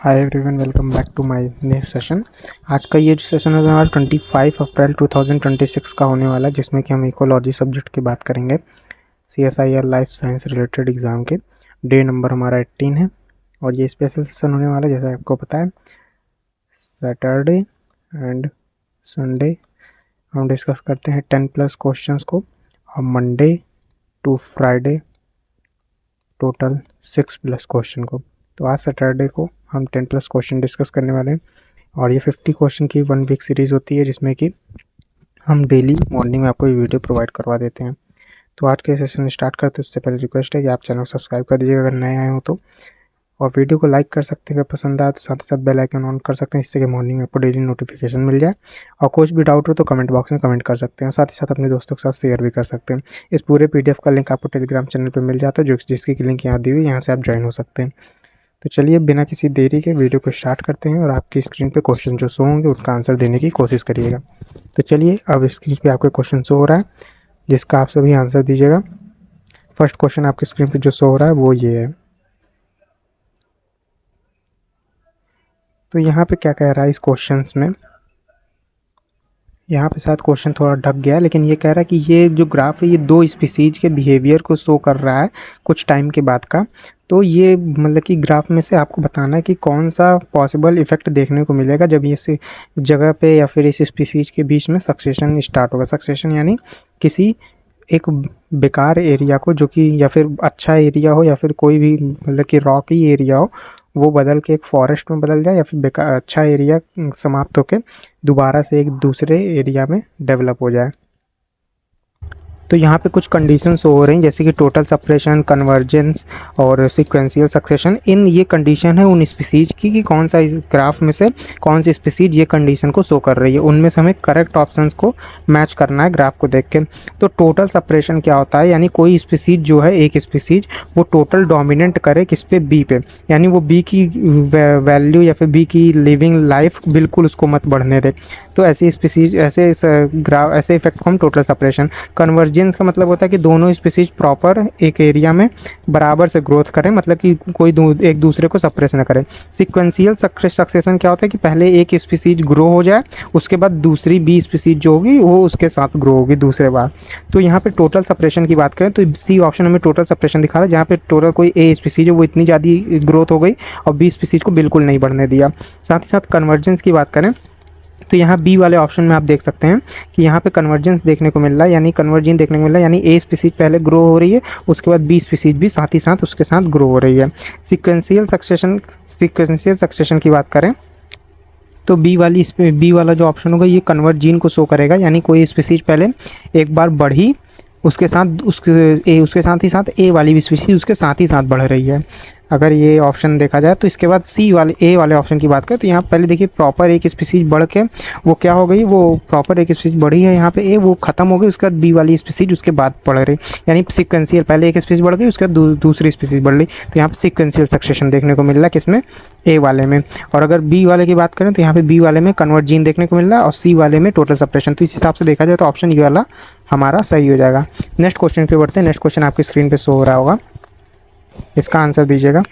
Hi everyone, welcome back to my new session. आज का ये जो सेशन है हमारा 25 अप्रैल 2026 का होने वाला है, जिसमें कि हम इकोलॉजी सब्जेक्ट की बात करेंगे। CSIR life science related exam के डे नंबर हमारा 18 है और ये स्पेशल सेशन होने वाला है। जैसा आपको पता है, सैटरडे एंड संडे हम डिस्कस करते हैं 10+ क्वेश्चंस को और Monday to Friday total 6+ question को। तो आज सैटरडे को हम 10+ क्वेश्चन डिस्कस करने वाले हैं और ये 50 क्वेश्चन की 1 वीक सीरीज़ होती है, जिसमें कि हम डेली मॉर्निंग में आपको ये वीडियो प्रोवाइड करवा देते हैं। तो आज के सेशन स्टार्ट करते हैं उससे पहले रिक्वेस्ट है कि आप चैनल को सब्सक्राइब कर दीजिएगा अगर नए आए हो तो, और वीडियो को लाइक कर सकते हैं अगर पसंद आए तो, साथ ही साथ बेल आइकन ऑन कर सकते हैं जिससे कि मॉर्निंग में आपको डेली नोटिफिकेशन मिल जाए। और कुछ भी डाउट हो तो कमेंट बॉक्स में कमेंट कर सकते हैं, साथ ही साथ अपने दोस्तों के साथ शेयर भी कर सकते हैं। इस पूरे PDF का लिंक आपको टेलीग्राम चैनल पर मिल जाता है, जो जिसकी लिंक यहाँ दी हुई है, यहाँ से आप ज्वाइन हो सकते हैं। तो चलिए बिना किसी देरी के वीडियो को स्टार्ट करते हैं और आपकी स्क्रीन पे क्वेश्चन जो शो होंगे उसका आंसर देने की कोशिश करिएगा। तो चलिए अब स्क्रीन पे आपके क्वेश्चन शो हो रहा है जिसका आप सभी आंसर दीजिएगा। फर्स्ट क्वेश्चन आपकी स्क्रीन पे जो शो हो रहा है वो ये है। तो यहाँ पे क्या कह रहा है इस क्वेश्चन में, यहाँ पे शायद क्वेश्चन थोड़ा ढक गया है, लेकिन ये कह रहा है कि ये जो ग्राफ है ये 2 स्पीसीज के बिहेवियर को शो कर रहा है कुछ टाइम के बाद का। तो ये मतलब कि ग्राफ में से आपको बताना है कि कौन सा पॉसिबल इफेक्ट देखने को मिलेगा जब ये से जगह पे या फिर इस स्पीसीज के बीच में सक्सेशन स्टार्ट होगा। सक्सेशन यानी किसी एक बेकार एरिया को, जो कि या फिर अच्छा एरिया हो या फिर कोई भी मतलब कि रॉकी एरिया हो, वो बदल के एक फॉरेस्ट में बदल जाए या फिर बेकार अच्छा एरिया समाप्त होकर दोबारा से एक दूसरे एरिया में डेवलप हो जाए। तो यहाँ पे कुछ कंडीशंस हो रही हैं जैसे कि टोटल सेपरेशन, कन्वर्जेंस और सीक्वेंशियल सक्सेशन। इन ये कंडीशन है उन स्पीसीज की कि कौन सा इस ग्राफ में से कौन सी स्पीसीज ये कंडीशन को शो कर रही है, उनमें से हमें करेक्ट ऑप्शंस को मैच करना है ग्राफ को देख के। तो टोटल सेपरेशन क्या होता है, यानी कोई स्पीसीज जो है, एक स्पीसीज वो टोटल डोमिनेंट करे किस पे, बी पे, यानी वो बी की वैल्यू या फिर बी की लिविंग लाइफ बिल्कुल उसको मत बढ़ने दे। तो ऐसी स्पीसीज ऐसे ग्राफ ऐसे इफेक्ट को हम टोटल सेपरेशन। कन्वर्जेंस का मतलब होता है कि दोनों स्पीसीज प्रॉपर एक एरिया में बराबर से ग्रोथ करें, मतलब कि कोई एक दूसरे को सप्रेस न करें। सीक्वेंशियल सक्सेशन क्या होता है कि पहले एक स्पीसीज ग्रो हो जाए, उसके बाद दूसरी बी स्पीसीज जो होगी वो उसके साथ ग्रो होगी दूसरे बार। तो यहाँ पे टोटल सेपरेशन की बात करें तो सी ऑप्शन हमें टोटल सेपरेशन दिखा रहा है, जहाँ पे टोटल कोई ए स्पीसीज है वो इतनी ज़्यादा ग्रोथ हो गई और बी स्पीसीज को बिल्कुल नहीं बढ़ने दिया। साथ ही साथ कन्वर्जेंस की बात करें तो यहाँ बी वाले ऑप्शन में आप देख सकते हैं कि यहाँ पे कन्वर्जेंस देखने को मिल रहा है, यानी कन्वर्जिंग देखने को मिल रहा है, यानी ए स्पीसीज पहले ग्रो हो रही है, उसके बाद बी स्पीसीज भी साथ ही साथ उसके साथ ग्रो हो रही है। सीक्वेंशियल सक्सेशन की बात करें तो बी वाला जो ऑप्शन होगा ये कन्वर्जीन को शो करेगा, यानी कोई स्पीसीज पहले एक बार बढ़ी, उसके साथ उसके साथ ही साथ ए वाली भी स्पीसीज उसके साथ ही साथ बढ़ रही है। अगर ये ऑप्शन देखा जाए तो इसके बाद ए वाले ऑप्शन की बात करें तो यहाँ पहले देखिए प्रॉपर एक स्पीसीज बढ़ के वो क्या हो गई, वो प्रॉपर एक स्पीसीज बढ़ी है यहाँ पे ए, वो खत्म हो गई, उसके बाद बी वाली स्पीसीज उसके बाद बढ़ रही, यानी सिक्वेंशियल पहले एक स्पीसीज बढ़ गई उसके बाद दूसरी स्पीसीज बढ़ रही। तो यहाँ पे सिक्वेंशियल सक्सेशन देखने को मिल रहा है किसमें, ए वाले में। और अगर बी वाले की बात करें तो यहाँ पे बी वाले में कन्वर्जीन देखने को मिल रहा है और सी वाले में टोटल सेपरेशन। तो इस हिसाब से देखा जाए तो ऑप्शन ये वाला हमारा सही हो जाएगा। नेक्स्ट क्वेश्चन पे बढ़ते हैं। नेक्स्ट क्वेश्चन आपकी स्क्रीन पे शो हो रहा होगा, इसका आंसर दीजिएगा।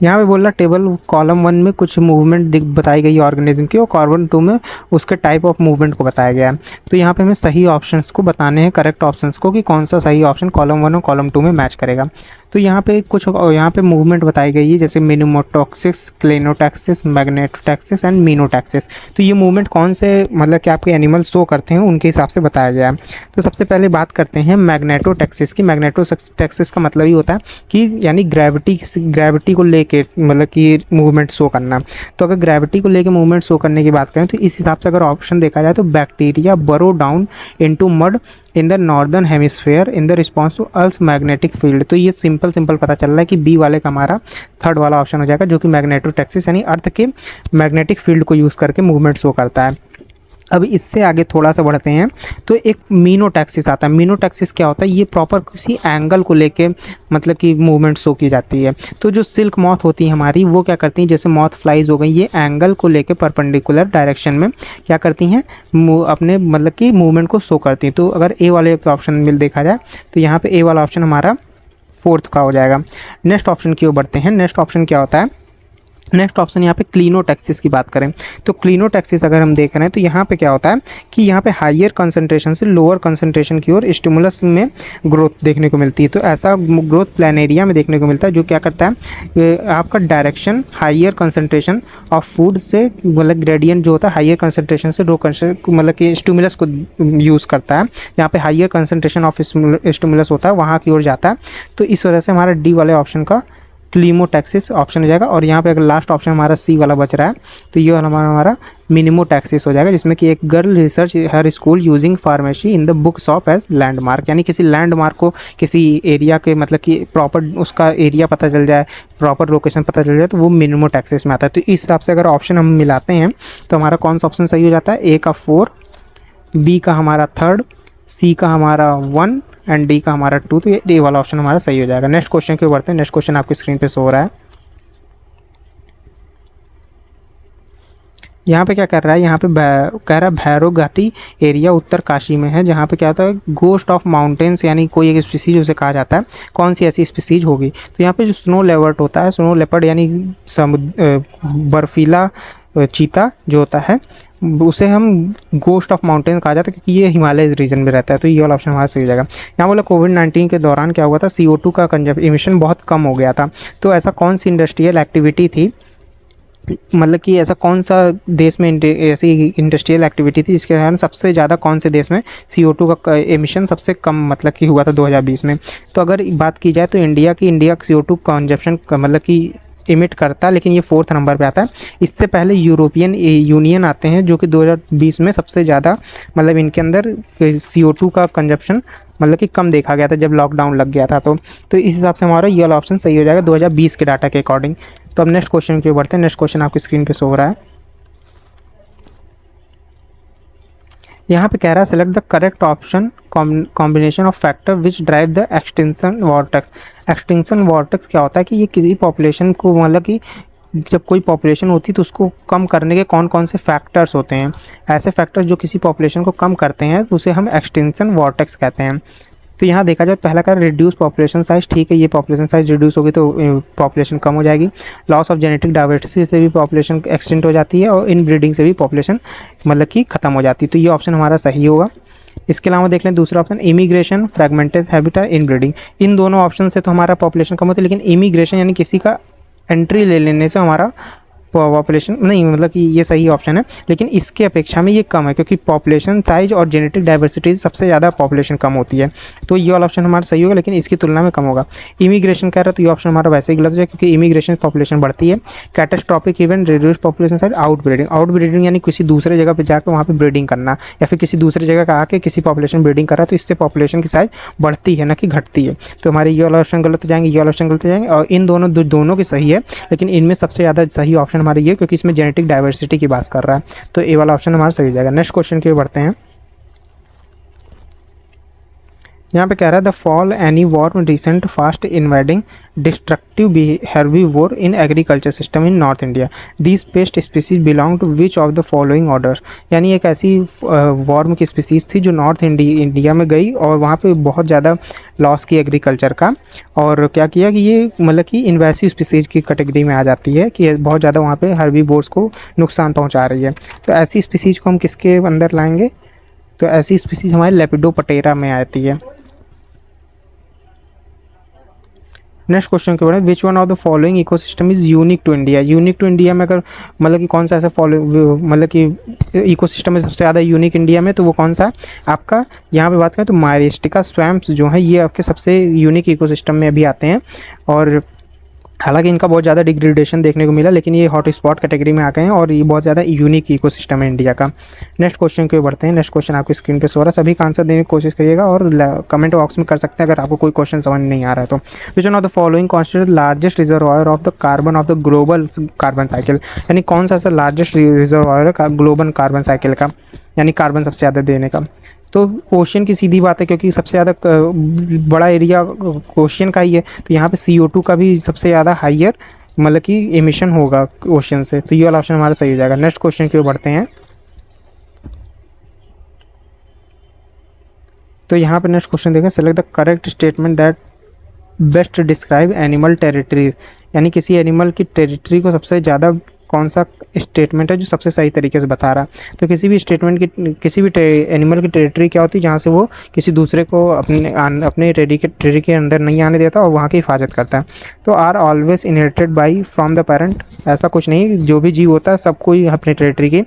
यहाँ पे बोल रहा टेबल कॉलम 1 में कुछ मूवमेंट बताई गई ऑर्गेनिज्म की और कॉलम 2 में उसके टाइप ऑफ मूवमेंट को बताया गया है। तो यहाँ पे हमें सही ऑप्शंस को बताने हैं, करेक्ट ऑप्शंस को, कि कौन सा सही ऑप्शन कॉलम 1 और कॉलम 2 में मैच करेगा। तो यहाँ पे मूवमेंट बताई गई है जैसे मिनिमोटॉक्सिस, क्लेनोटैक्सिस, मैग्नेटोटैक्सिस एंड मीनोटैक्सिस। तो ये मूवमेंट कौन से मतलब कि आपके एनिमल शो करते हैं उनके हिसाब से बताया गया है। तो सबसे पहले बात करते हैं मैग्नेटोटैक्सिस की। मैग्नेटोटैक्सिस का मतलब ये होता है कि यानी ग्रेविटी को लेके मतलब कि मूवमेंट शो करना। तो अगर ग्रेविटी को लेके मूवमेंट शो करने की बात करें तो इस हिसाब से अगर ऑप्शन देखा जाए तो bacteria burrow down into mud in the northern hemisphere in the response to earth magnetic field. तो ये सिंपल पता चल रहा है कि बी वाले का हमारा थर्ड वाला ऑप्शन हो जाएगा, जो कि मैग्नेटोटैक्सिस यानी अर्थ के मैग्नेटिक फील्ड को यूज़ करके मूवमेंट शो करता है। अब इससे आगे थोड़ा सा बढ़ते हैं तो एक मीनोटैक्सिस आता है। मीनोटैक्सिस क्या होता है, ये प्रॉपर किसी एंगल को लेके मतलब कि मूवमेंट शो की जाती है। तो जो सिल्क मॉथ होती है हमारी, वो क्या करती हैं, जैसे मॉथ फ्लाइज हो गई, ये एंगल को लेके परपेंडिकुलर डायरेक्शन में क्या करती हैं, अपने मतलब कि मूवमेंट को शो करती हैं। तो अगर ए वाले के ऑप्शन में देखा जाए तो यहाँ पे ए वाला ऑप्शन हमारा फोर्थ का हो जाएगा। नेक्स्ट ऑप्शन की ओर बढ़ते हैं। नेक्स्ट ऑप्शन क्या होता है? नेक्स्ट ऑप्शन यहाँ पे क्लिनोटैक्सिस की बात करें तो क्लिनोटैक्सिस अगर हम देख रहे हैं तो यहाँ पे क्या होता है कि यहाँ पे हायर कंसंट्रेशन से लोअर कंसंट्रेशन की ओर स्टिमुलस में ग्रोथ देखने को मिलती है। तो ऐसा ग्रोथ प्लानेरिया में देखने को मिलता है, जो क्या करता है आपका direction higher concentration of food से, मतलब ग्रेडियंट जो होता है हायर कंसंट्रेशन से लो मतलब कि स्टिमुलस को यूज़ करता है। यहाँ पे हायर कंसंट्रेशन ऑफ स्टिमुलस होता है वहाँ की ओर जाता है। तो इस वजह से हमारा डी वाले ऑप्शन का क्लीमोटैक्सिस ऑप्शन हो जाएगा। और यहाँ पे अगर लास्ट ऑप्शन हमारा सी वाला बच रहा है तो ये हमारा मिनिमोटैक्सिस हो जाएगा, जिसमें कि एक girl research her school using pharmacy in the book shop as landmark, यानी किसी लैंडमार्क को किसी एरिया के मतलब कि प्रॉपर उसका एरिया पता चल जाए, प्रॉपर लोकेशन पता चल जाए, तो वो मिनिमोटैक्सिस में आता है। तो इस हिसाब से अगर ऑप्शन हम मिलाते हैं तो हमारा कौन सा ऑप्शन सही हो जाता है? ए का 4, बी का हमारा 3, सी का हमारा 1 एंड डी का हमारा 2। तो ये डी वाला ऑप्शन हमारा सही हो जाएगा। नेक्स्ट क्वेश्चन की ओर बढ़ते हैं। नेक्स्ट क्वेश्चन आपकी स्क्रीन पे शो हो रहा है। यहाँ पे क्या कर रहा है? यहाँ पे कह रहा है भैरव घाटी एरिया उत्तर काशी में है, जहाँ पे क्या होता है गोस्ट ऑफ माउंटेन्स, यानी कोई एक स्पीसीज उसे कहा जाता है। कौन सी ऐसी स्पीसीज होगी? तो यहाँ पे जो स्नो लेपर्ड होता है, स्नो लेपर्ड यानी बर्फीला चीता जो होता है, उसे हम गोस्ट ऑफ माउंटेन कहा जाता है क्योंकि ये हिमालय रीजन में रहता है। तो ये वाला ऑप्शन हमारा सही हो जाएगा। यहाँ बोला कोविड-19 के दौरान क्या हुआ था? CO2 का इमिशन बहुत कम हो गया था। तो ऐसा कौन सी इंडस्ट्रियल एक्टिविटी थी, मतलब कि ऐसा कौन सा देश में ऐसी इंडस्ट्रियल एक्टिविटी थी जिसके कारण सबसे ज़्यादा कौन से देश में CO2 का एमिशन सबसे कम मतलब कि हुआ था 2020 में? तो अगर बात की जाए तो इंडिया CO2 कंजप्शन मतलब कि इमिट करता है, लेकिन ये 4th नंबर पे आता है। इससे पहले यूरोपियन यूनियन आते हैं जो कि 2020 में सबसे ज़्यादा मतलब इनके अंदर CO2 का कंजप्शन मतलब कि कम देखा गया था जब लॉकडाउन लग गया था। तो इस हिसाब से हमारा ये वाला ऑप्शन सही हो जाएगा 2020 के डाटा के अकॉर्डिंग। तो अब नेक्स्ट क्वेश्चन की ओर बढ़ते हैं। नेक्स्ट क्वेश्चन आपकी स्क्रीन पे शो हो रहा है। यहाँ पे कह रहा है select the correct option combination of factor which drive the extinction vortex. Extinction vortex क्या होता है कि ये किसी पॉपुलेशन को मतलब कि जब कोई पॉपुलेशन होती है तो उसको कम करने के कौन कौन से फैक्टर्स होते हैं। ऐसे फैक्टर्स जो किसी पॉपुलेशन को कम करते हैं तो उसे हम एक्सटिंक्शन वॉर्टेक्स कहते हैं। तो यहाँ देखा जाए तो पहला का रिड्यूस पॉपुलेशन साइज, ठीक है, ये पॉपुलेशन साइज रिड्यूस होगी तो पॉपुलेशन कम हो जाएगी। लॉस ऑफ जेनेटिक डाइवर्सिटी से भी पॉपुलेशन एक्सटेंट हो जाती है, और इन ब्रीडिंग से भी पॉपुलेशन मतलब कि खत्म हो जाती है। तो ये ऑप्शन हमारा सही होगा। इसके अलावा देख लें दूसरा option immigration, fragmented habitat, inbreeding. इन दोनों ऑप्शन से तो हमारा पॉपुलेशन कम होता है, लेकिन इमिग्रेशन यानी किसी का एंट्री ले लेने से हमारा पॉपुलेशन नहीं, मतलब कि ये सही ऑप्शन है, लेकिन इसके अपेक्षा में ये कम है क्योंकि पॉपुलेशन साइज और जेनेटिक डाइवर्सिटी सबसे ज़्यादा पॉपुलेशन कम होती है। तो ये वाला ऑप्शन हमारा सही होगा, लेकिन इसकी तुलना में कम होगा। इमिग्रेशन कह रहा है तो ये ऑप्शन हमारा वैसे ही गलत हो जाए क्योंकि इमिग्रेशन पॉपुलेशन बढ़ती है। Catastrophic event, reduce population size, out breeding. Out breeding यानी किसी दूसरे जगह पर जाकर वहाँ पर ब्रीडिंग करना, या फिर किसी दूसरी जगह का आके किसी पॉपुलेशन ब्रीडिंग कर रहा है, तो इससे पॉपुलेशन की साइज बढ़ती है ना कि घटती है। तो हमारे ये वाला ऑप्शन गलत हो जाएंगे, ये वाला ऑप्शन गलत हो जाएंगे, और इन दोनों की सही है, लेकिन इनमें सबसे ज़्यादा सही ऑप्शन हमारे ये, क्योंकि इसमें जेनेटिक डाइवर्सिटी की बात कर रहा है। तो ए वाला ऑप्शन हमारा सही हो जाएगा। नेक्स्ट क्वेश्चन की ओर बढ़ते हैं। यहाँ पे कह रहा है the fall armyworm recent fast invading destructive herbivore in agriculture system in north India, these pest species belong to which of the following order. यानी एक ऐसी वॉर्म की स्पीसीज थी जो नॉर्थ इंडिया में गई और वहाँ पे बहुत ज़्यादा लॉस की एग्रीकल्चर का, और क्या किया कि ये मतलब कि इन्वेसिव स्पीसीज की कैटेगरी में आ जाती है कि बहुत ज़्यादा वहाँ पे हर्बीवोर्स को नुकसान पहुँचा रही है। तो ऐसी स्पीसीज को हम किसके अंदर लाएंगे? तो ऐसी स्पीसीज हमारे लेपिडोप्टेरा में आती है। नेक्स्ट क्वेश्चन के बाद which one of the following ecosystem is unique to India. Unique to India में अगर मतलब कि कौन सा ऐसा मतलब कि इकोसिस्टम में सबसे ज़्यादा यूनिक इंडिया में, तो वो कौन सा है आपका? यहाँ पे बात करें तो मायरिस्टिका स्वैम्प्स जो है ये आपके सबसे यूनिक इकोसिस्टम में अभी आते हैं, और हालांकि इनका बहुत ज़्यादा डिग्रेडेशन देखने को मिला, लेकिन ये हॉट स्पॉट कैटेगरी में आ गए हैं और ये बहुत ज़्यादा यूनिक इकोसिस्टम है इंडिया का। नेक्स्ट क्वेश्चन की ओर बढ़ते हैं। नेक्स्ट क्वेश्चन आपकी स्क्रीन पे शो हो रहा है, सभी का आंसर देने की कोशिश करिएगा और कमेंट बॉक्स में कर सकते हैं अगर आपको कोई क्वेश्चन समझ नहीं आ रहा है तो। विच one of the following constitute largest reservoir of the carbon of the global carbon cycle. यानी कौन सा ऐसा लार्जेस्ट रिजर्वायर है ग्लोबल कार्बन साइकिल का, यानी कार्बन सबसे ज़्यादा देने का? तो ओशियन की सीधी बात है क्योंकि सबसे ज़्यादा बड़ा एरिया ओशियन का ही है, तो यहाँ पे CO2 का भी सबसे ज़्यादा हाइयर मतलब कि एमिशन होगा ओशन से। तो ये वाला ऑप्शन हमारा सही हो जाएगा। नेक्स्ट क्वेश्चन की ओर बढ़ते हैं। तो यहाँ पे नेक्स्ट क्वेश्चन देखें, select the correct statement that best describe animal territories, यानी किसी एनिमल की टेरिटरी को सबसे ज़्यादा कौन सा स्टेटमेंट है जो सबसे सही तरीके से बता रहा है। तो किसी भी स्टेटमेंट की, किसी भी एनिमल की टेरिटरी क्या होती है, जहाँ से वो किसी दूसरे को अपने टेरिटरी के अंदर नहीं आने देता और वहाँ की हिफाजत करता है। तो are always inherited by from the parent, ऐसा कुछ नहीं, जो भी जीव होता है सबको ही अपने टेरिटरी की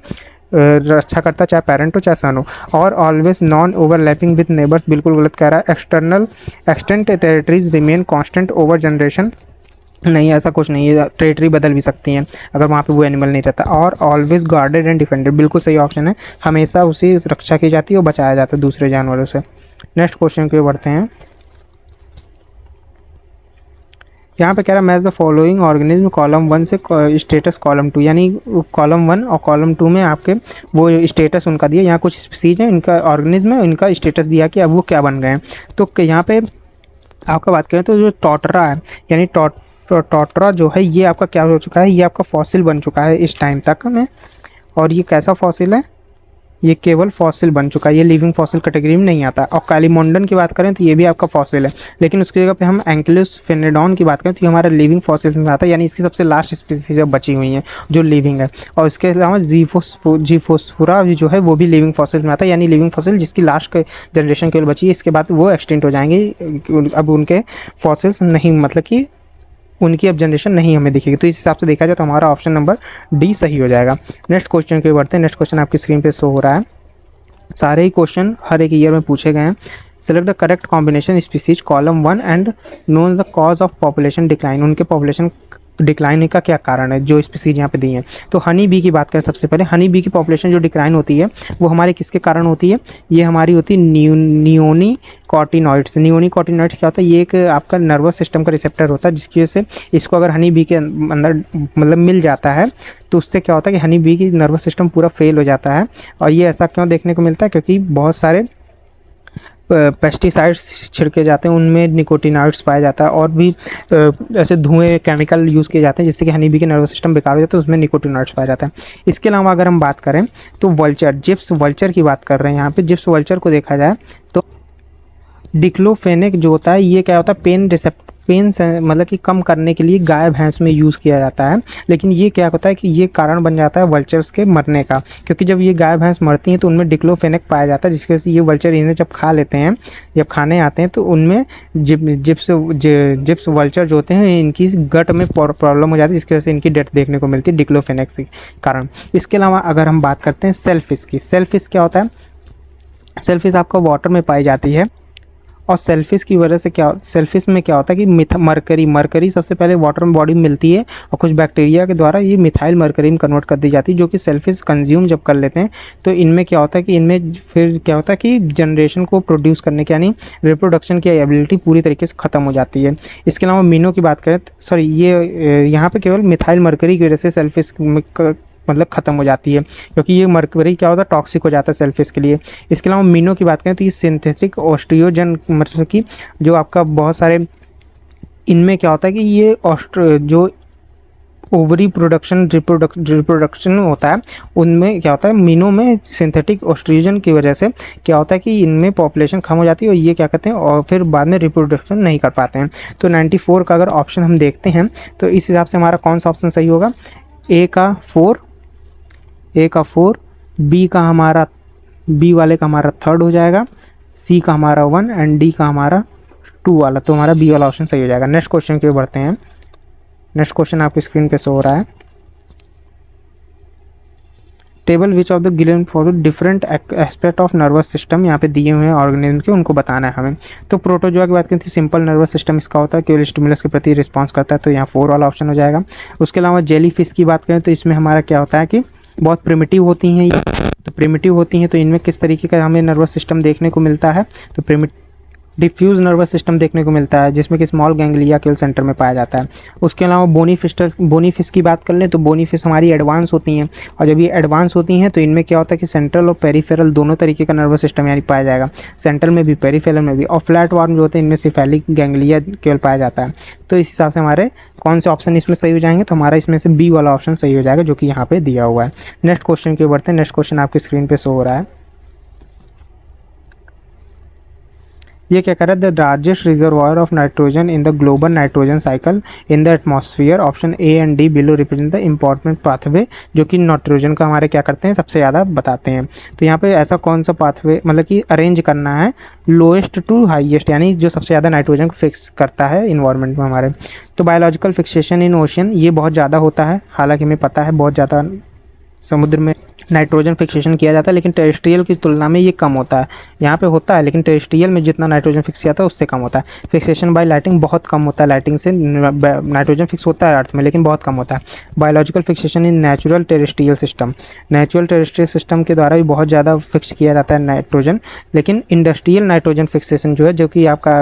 रक्षा करता है, चाहे पेरेंट हो चाहे सन हो। और always non overlapping with neighbours, बिल्कुल गलत कह रहा है। External extent territories remain constant over generation, नहीं ऐसा कुछ नहीं है, टेरिटरी बदल भी सकती हैं अगर वहाँ पे वो एनिमल नहीं रहता। और ऑलवेज गार्डेड एंड डिफेंडेड, बिल्कुल सही ऑप्शन है, हमेशा उसी रक्षा की जाती है और बचाया जाता है दूसरे जानवरों से। नेक्स्ट क्वेश्चन की ओर बढ़ते हैं। यहाँ पे कह रहा है match the following organism column 1 से स्टेटस कॉलम 2, यानी कॉलम 1 और कॉलम 2 में आपके वो स्टेटस उनका दिया। यहाँ कुछ स्पीसीज हैं, इनका ऑर्गेनिज्म है, इनका स्टेटस दिया कि अब वो क्या बन गए हैं। तो यहाँ पे आपका बात करें तो जो टॉटरा है, यानी टॉटरा जो है ये आपका क्या हो चुका है, ये आपका फॉसिल बन चुका है इस टाइम तक में। और ये कैसा फॉसिल है, ये केवल फॉसिल बन चुका है, ये लिविंग फॉसिल कैटेगरी में नहीं आता। और कैलिमोंडन की बात करें तो ये भी आपका फॉसिल है, लेकिन उसकी जगह पे हम एंकिलोस फेनेडॉन की बात करें तो ये हमारा लिविंग फॉसिल में आता है, यानी इसकी सबसे लास्ट स्पीसीज अब बची हुई हैं जो लिविंग है। और इसके अलावा जीफोस्फोरा जो है वो भी लिविंग फॉसिल में आता है, यानी लिविंग फॉसिल जिसकी लास्ट जनरेशन केवल बची है, इसके बाद वो एक्सटेंट हो जाएंगे, अब उनके फॉसिल्स नहीं, मतलब कि उनकी अब जनरेशन नहीं हमें दिखेगी। तो इस हिसाब से देखा जाए तो हमारा ऑप्शन नंबर डी सही हो जाएगा। नेक्स्ट क्वेश्चन की बढ़ते हैं। नेक्स्ट क्वेश्चन आपकी स्क्रीन पे शो हो रहा है, सारे ही क्वेश्चन हर एक ईयर में पूछे गए हैं। Select the correct combination species column 1 and known the cause of population decline, उनके पॉपुलेशन डिक्लाइन का क्या कारण है जो स्पीसीज यहाँ पे दी हैं। तो हनी बी की बात करें सबसे पहले, हनी बी की पॉपुलेशन जो डिक्लाइन होती है वो हमारे किसके कारण होती है, ये हमारी होती है नियोनी कॉटिनॉइड्स। नियोनी कॉटिनॉइड्स क्या होता है, ये एक आपका नर्वस सिस्टम का रिसेप्टर होता है, जिसकी वजह से इसको अगर हनी बी के अंदर मतलब मिल जाता है तो उससे क्या होता है कि हनी बी की नर्वस सिस्टम पूरा फेल हो जाता है। और ये ऐसा क्यों देखने को मिलता है, क्योंकि बहुत सारे पेस्टिसाइड्स छिड़के जाते हैं, उनमें निकोटिनॉइड्स पाया जाता है, और भी ऐसे धुएं केमिकल यूज़ किए जाते हैं जिससे कि हनी बी के नर्वस सिस्टम बेकार हो जाता है, उसमें निकोटिनॉइड्स पाया जाता है। इसके अलावा अगर हम बात करें तो वल्चर, जिप्स वल्चर की बात कर रहे हैं यहाँ पे। जिप्स वल्चर को देखा जाए तो डिक्लोफेनेक जो होता है ये क्या होता है, पेन मतलब कि कम करने के लिए गाय भैंस में यूज़ किया जाता है। लेकिन ये क्या होता है कि ये कारण बन जाता है वल्चर्स के मरने का, क्योंकि जब ये गाय भैंस मरती हैं तो उनमें डिक्लोफेनेक पाया जाता है, जिसकी वजह से ये वल्चर इन्हें जब खा लेते हैं, जब खाने आते हैं तो उनमें जिप्स वल्चर जो होते हैं इनकी गट में प्रॉब्लम हो जाती है, जिसकी वजह से इनकी डेथ देखने को मिलती है डिक्लोफेनेक के कारण। इसके अलावा अगर हम बात करते हैं सेलफिश की, सेलफिश क्या होता है, सेलफिश आपका वाटर में पाई जाती है। और सेल्फिश की वजह से क्या, सेल्फिश में क्या होता है कि मरकरी सबसे पहले वाटर में बॉडी में मिलती है और कुछ बैक्टीरिया के द्वारा ये मिथाइल मरकरी में कन्वर्ट कर दी जाती है, जो कि सेल्फिश कंज्यूम जब कर लेते हैं तो इनमें क्या होता है कि इनमें फिर क्या होता है कि जनरेशन को प्रोड्यूस करने की, यानी रिप्रोडक्शन की एबिलिटी पूरी तरीके से ख़त्म हो जाती है। इसके अलावा मीनो की बात करें तो सॉरी, ये यहाँ पर केवल मिथाइल मरकरी की वजह से सेल्फिश मतलब ख़त्म हो जाती है, क्योंकि ये मरकरी क्या होता है टॉक्सिक हो जाता है सेल्फिश के लिए। इसके अलावा मीनो की बात करें तो ये सिंथेटिक ऑस्ट्रियोजन, मतलब कि जो आपका बहुत सारे इनमें क्या होता है कि ये जो ओवरी रिप्रोडक्शन होता है उनमें क्या होता है, मीनो में सिंथेटिक ऑस्ट्रियोजन की वजह से क्या होता है कि इनमें पॉपुलेशन कम हो जाती है और ये क्या कहते हैं और फिर बाद में रिप्रोडक्शन नहीं कर पाते हैं। तो 94 का अगर ऑप्शन हम देखते हैं तो इस हिसाब से हमारा कौन सा ऑप्शन सही होगा, ए का 4, बी वाले का हमारा 3rd हो जाएगा, सी का हमारा 1 एंड डी का हमारा 2 वाला, तो हमारा बी वाला ऑप्शन सही हो जाएगा। नेक्स्ट क्वेश्चन की ओर बढ़ते हैं। नेक्स्ट क्वेश्चन आपकी स्क्रीन पे शो हो रहा है, table which of the given for different aspect of nervous system, यहाँ पे दिए हुए हैं ऑर्गेनिज्म के, उनको बताना है हमें। तो प्रोटोजोआ की बात करें तो सिंपल नर्वस सिस्टम इसका होता है, केवल स्टिमुलस के प्रति रिस्पॉन्स करता है, तो यहाँ 4 वाला ऑप्शन हो जाएगा। उसके अलावा जेली फिश की बात करें तो इसमें हमारा क्या होता है कि बहुत प्रिमिटिव होती हैं ये, तो प्रिमिटिव होती हैं तो इनमें किस तरीके का हमें नर्वस सिस्टम देखने को मिलता है, तो डिफ्यूज नर्वस सिस्टम देखने को मिलता है, जिसमें कि स्मॉल गैंग्लिया केवल सेंटर में पाया जाता है। उसके अलावा बोनी फिश की बात कर लें तो बोनी फिश हमारी एडवांस होती हैं, और जब ये एडवांस होती हैं तो इनमें क्या होता है कि सेंट्रल और पेरिफेरल दोनों तरीके का नर्वस सिस्टम यानी पाया जाएगा, सेंट्रल में भी पेरिफेरल में भी। और फ्लैट वार्म जो होते हैं इनमें सिफेलिक गैंग्लिया केवल पाया जाता है। तो इस हिसाब से हमारे कौन से ऑप्शन इसमें सही हो जाएंगे, तो हमारा इसमें से बी वाला ऑप्शन सही हो जाएगा जो कि यहाँ पे दिया हुआ है। नेक्स्ट क्वेश्चन की ओर बढ़ते हैं। नेक्स्ट क्वेश्चन आपकी स्क्रीन पे शो हो रहा है, ये क्या कर रहा है, the largest reservoir of nitrogen in the global nitrogen cycle in the atmosphere, option A and D below represent the important pathway जो कि नाइट्रोजन का हमारे क्या करते हैं सबसे ज़्यादा बताते हैं। तो यहाँ पे ऐसा कौन सा पाथवे मतलब कि अरेंज करना है लोएस्ट टू हाईएस्ट, यानी जो सबसे ज़्यादा नाइट्रोजन को फिक्स करता है इन्वायरमेंट में हमारे। तो बायोलॉजिकल फिक्सेशन इन ओशन ये बहुत ज़्यादा होता है, हालांकि हमें पता है बहुत ज़्यादा समुद्र में नाइट्रोजन फिक्सेशन किया जाता है, लेकिन टेरेस्ट्रियल की तुलना में ये कम होता है। यहाँ पे होता है लेकिन टेरेस्ट्रियल में जितना नाइट्रोजन फिक्स किया था उससे कम होता है। फिक्सेशन बाय लाइटिंग बहुत कम होता है, लाइटिंग से नाइट्रोजन फिक्स होता है अर्थ में लेकिन बहुत कम होता है। Biological fixation in natural terrestrial system, natural terrestrial system के द्वारा भी बहुत ज़्यादा फिक्स किया जाता है नाइट्रोजन, लेकिन इंडस्ट्रियल नाइट्रोजन फिक्सेशन जो है जो कि आपका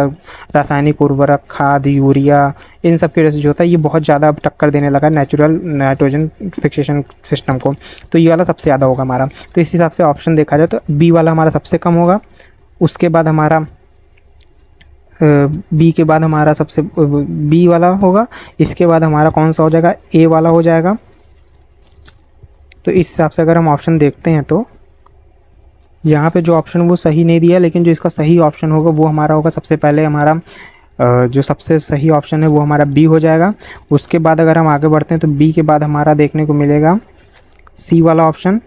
रासायनिक उर्वरक, खाद, यूरिया, इन सब की वजह से जो होता है ये बहुत ज़्यादा टक्कर देने लगा नेचुरल नाइट्रोजन फिक्सेशन सिस्टम को। तो ये वाला सबसे ज़्यादा होगा हमारा। तो इस हिसाब से ऑप्शन देखा जाए तो बी वाला हमारा सबसे कम होगा, उसके बाद हमारा बी के बाद हमारा सबसे बी वाला होगा, इसके बाद हमारा कौन सा हो जाएगा, ए वाला हो जाएगा। तो इस हिसाब से अगर हम ऑप्शन देखते हैं तो यहाँ पे जो ऑप्शन वो सही नहीं दिया, लेकिन जो इसका सही ऑप्शन होगा वो हमारा होगा सबसे पहले हमारा जो सबसे सही ऑप्शन है वो हमारा बी हो जाएगा। उसके बाद अगर हम आगे बढ़ते हैं तो बी के बाद हमारा देखने को मिलेगा सी वाला ऑप्शन,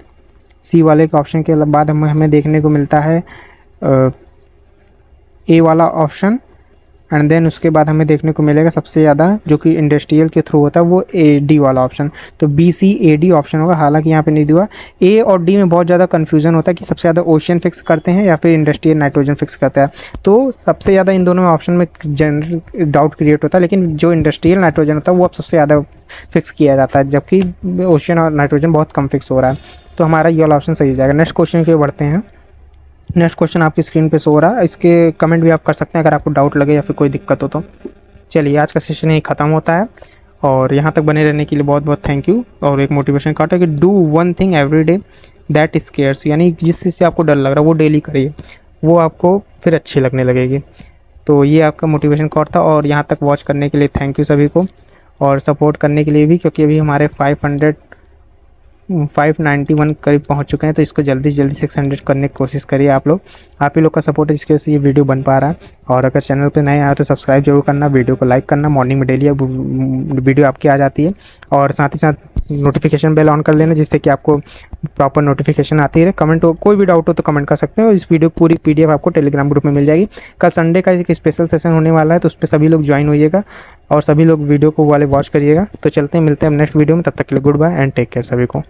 सी वाले के ऑप्शन के बाद हमें देखने को मिलता है ए वाला ऑप्शन, एंड देन उसके बाद हमें देखने को मिलेगा सबसे ज़्यादा जो कि इंडस्ट्रियल के थ्रू होता है वो ए डी वाला ऑप्शन। तो B C A D option होगा, हालांकि यहाँ पे नहीं दिया। ए और डी में बहुत ज़्यादा कन्फ्यूजन होता है कि सबसे ज़्यादा ओशियन फिक्स करते हैं या फिर इंडस्ट्रियल नाइट्रोजन फिक्स करता है। तो सबसे ज़्यादा इन दोनों ऑप्शन में जनरल डाउट क्रिएट होता है, लेकिन जो इंडस्ट्रियल नाइट्रोजन होता है वो अब सबसे ज़्यादा फिक्स किया जाता है, जबकि ओशियन और नाइट्रोजन बहुत कम फिक्स हो रहा है। तो हमारा ये वाला ऑप्शन सही हो जाएगा। नेक्स्ट क्वेश्चन की बढ़ते हैं। नेक्स्ट क्वेश्चन आपकी स्क्रीन पे शो हो रहा है, इसके कमेंट भी आप कर सकते हैं अगर आपको डाउट लगे या फिर कोई दिक्कत हो तो। चलिए आज का सेशन यही ख़त्म होता है, और यहाँ तक बने रहने के लिए बहुत बहुत थैंक यू। और एक मोटिवेशन कार्ड है कि do one thing every day that scares, यानी जिस चीज़ से आपको डर लग रहा है वो डेली करिए, वो आपको फिर अच्छी लगने लगेगी। तो ये आपका मोटिवेशन कार्ड था, और यहाँ तक वॉच करने के लिए थैंक यू सभी को, और सपोर्ट करने के लिए भी, क्योंकि अभी हमारे 591 करीब पहुंच चुके हैं। तो इसको जल्दी से जल्दी 600 करने की कोशिश करिए आप लोग। आप ही लोग का सपोर्ट है जिसकी वजह से ये वीडियो बन पा रहा है। और अगर चैनल पे नए आए तो सब्सक्राइब जरूर करना, वीडियो को लाइक करना, मॉर्निंग में डेली वीडियो आपकी आ जाती है। और साथ ही साथ नोटिफिकेशन बेल ऑन कर लेना जिससे कि आपको प्रॉपर नोटिफिकेशन आती रहे। कमेंट हो, कोई भी डाउट हो तो कमेंट कर सकते हो। इस वीडियो पूरी PDF आपको टेलीग्राम ग्रुप में मिल जाएगी। कल संडे का एक स्पेशल सेशन होने वाला है, तो उस पर सभी लोग ज्वाइन होइएगा और सभी लोग वीडियो को वाले वॉच करिएगा। तो चलते हैं, मिलते हैं नेक्स्ट वीडियो में, तब तक के लिए goodbye and take care सभी को।